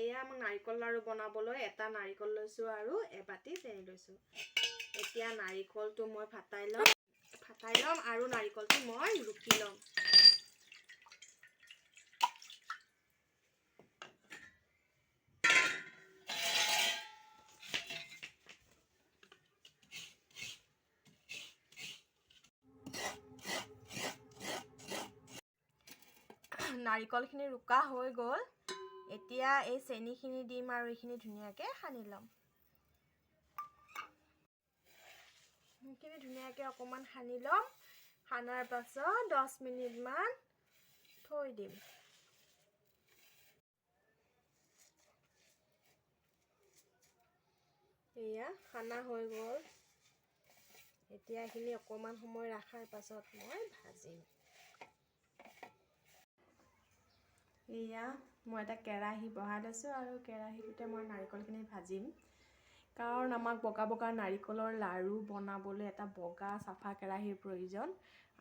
এয়া মই নাৰিকল লাৰু বনাবলৈ এটা নাৰিকল লৈছোঁ আৰু এবাটি চেনি লৈছোঁ। এতিয়া নাৰিকলটো মই ফাটাই ল'ম আৰু নাৰিকলটো মই ৰুকি ল'ম। নাৰিকলখিনি ৰুকা হৈ গ'ল। এতিয়া এই চেনিখিনি দিম আৰু এইখিনি ধুনীয়াকৈ সানি ল'ম। এইখিনি ধুনীয়াকৈ অকণমান সানি ল'ম। সানাৰ পাছত 10 মিনিটমান থৈ দিম। এয়া সানা হৈ গ'ল। এতিয়া এইখিনি অকণমান সময় ৰখাৰ পাছত মই ভাজিম। এয়া মই এটা কেৰাহী বহাই লৈছোঁ আৰু কেৰাহীটোতে মই নাৰিকলখিনি ভাজিম। কাৰণ আমাক বগা বগা নাৰিকলৰ লাড়ু বনাবলৈ এটা বগা চাফা কেৰাহীৰ প্ৰয়োজন।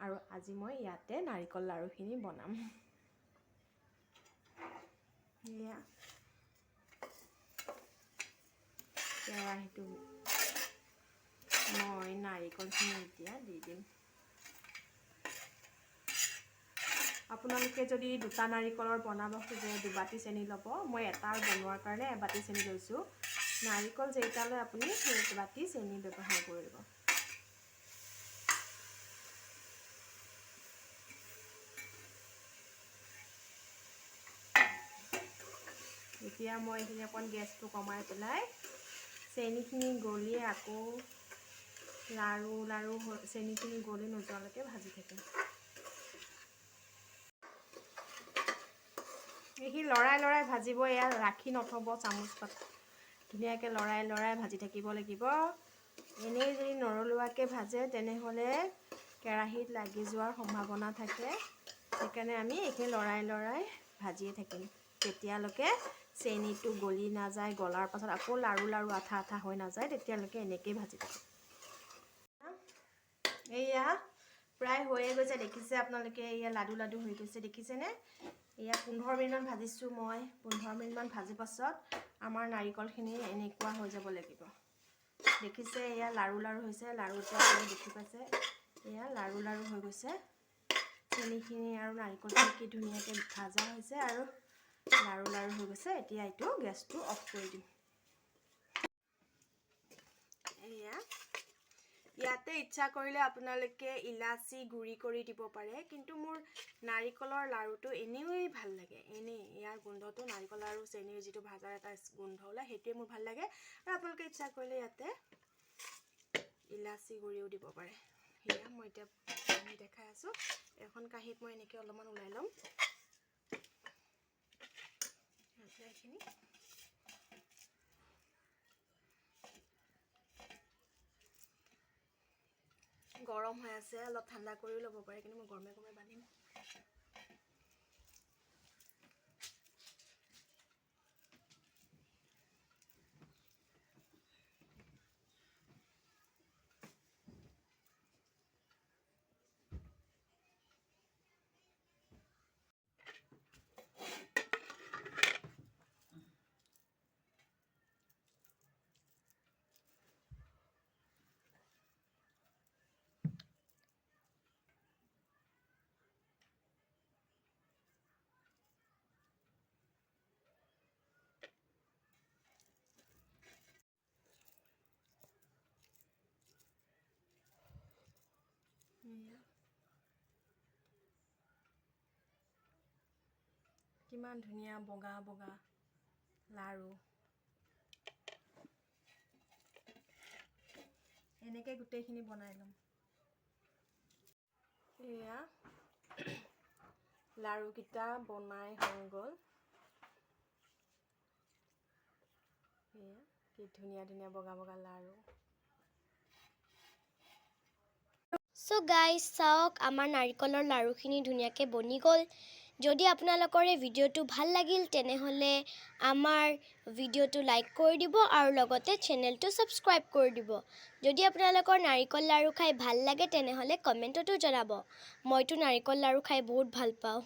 আৰু আজি মই ইয়াতে নাৰিকল লাড়ুখিনি বনাম। এয়া কেৰাহীটো মই নাৰিকলখিনি এতিয়া দি দিম। আপোনালোকে যদি দুটা নাৰিকলৰ বনাব খোজে 2 বাটি চেনি ল'ব। মই এটাৰ বনোৱাৰ কাৰণে 1 বাটি চেনি লৈছোঁ। নাৰিকল যেইটা লয় আপুনি সেই বাটি চেনি ব্যৱহাৰ কৰিব। এতিয়া মই এইখিনি অকণ গেছটো কমাই পেলাই চেনিখিনি গলি আকৌ লাৰু চেনিখিনি গলি নোযোৱালৈকে ভাজি থাকিম। এইখিনি লৰাই ভাজিব। এয়া ৰাখি নথ'ব চামুচ পাত। ধুনীয়াকৈ লৰাই ভাজি থাকিব লাগিব। এনেই যদি নৰলোৱাকৈ ভাজে তেনেহ'লে কেৰাহীত লাগি যোৱাৰ সম্ভাৱনা থাকে। সেইকাৰণে আমি এইখিনি লৰাই ভাজিয়ে থাকিম তেতিয়ালৈকে চেনিটো গলি নাযায়। গলাৰ পাছত আকৌ লাৰু আঠা হৈ নাযায় তেতিয়ালৈকে এনেকেই ভাজি থাকিম। এয়া প্ৰায় হৈয়ে গৈছে। দেখিছে আপোনালোকে এয়া লাডু হৈ গৈছে। দেখিছেনে? এয়া 15 মিনিটমান ভাজিছোঁ মই। 15 মিনিটমান ভাজি পাছত আমাৰ নাৰিকলখিনি এনেকুৱা হৈ যাব লাগিব। দেখিছে এয়া লাৰু হৈছে। লাৰুটো আপুনি দেখি পাইছে। এয়া লাৰু হৈ গৈছে। চেনিখিনি আৰু নাৰিকলখিনি কি ধুনীয়াকৈ ভাজা হৈছে আৰু লাৰু হৈ গৈছে। এতিয়া এইটো গেছটো অফ কৰি দিম। এয়া ইয়াতে ইচ্ছা কৰিলে আপোনালোকে ইলাচি গুড়ি কৰি দিব পাৰে। কিন্তু মোৰ নাৰিকলৰ লাৰুটো এনেই ভাল লাগে। ইয়াৰ গোন্ধটো নাৰিকল আৰু চেনিৰ যিটো ভাজাৰ এটা গোন্ধ ওলায় সেইটোৱে মোৰ ভাল লাগে। আৰু আপোনালোকে ইচ্ছা কৰিলে ইয়াতে ইলাচি গুড়িও দিব পাৰে। সেয়া মই এতিয়া দেখাই আছোঁ। এখন কাঁহীত মই এনেকৈ অলপমান ওলাই ল'ম। এইখিনি গৰম হৈ আছে। অলপ ঠাণ্ডা কৰিও ল'ব পাৰে, কিন্তু মই গৰমে বান্ধিম। কিমান ধুনীয়া বগা লাৰু। এনেকৈ গোটেইখিনি বনাই ল'ম। এয়া লাৰুকেইটা বনাই হৈ গ'ল। এয়া কি ধুনীয়া বগা লাৰু। সো গাইজ চাওক, আমাৰ নাৰিকলৰ লাৰুখিনি ধুনীয়াকৈ বনি গ'ল। যদি আপোনালোকৰ এই ভিডিঅ'টো ভাল লাগিল তেনেহ'লে আমাৰ ভিডিঅ'টো লাইক কৰি দিব আৰু লগতে চেনেলটো ছাবস্ক্ৰাইব কৰি দিব। যদি আপোনালোকৰ নাৰিকল লাৰু খাই ভাল লাগে তেনেহ'লে কমেণ্টতো জনাব। মইতো নাৰিকল লাৰু খাই বহুত ভাল পাওঁ।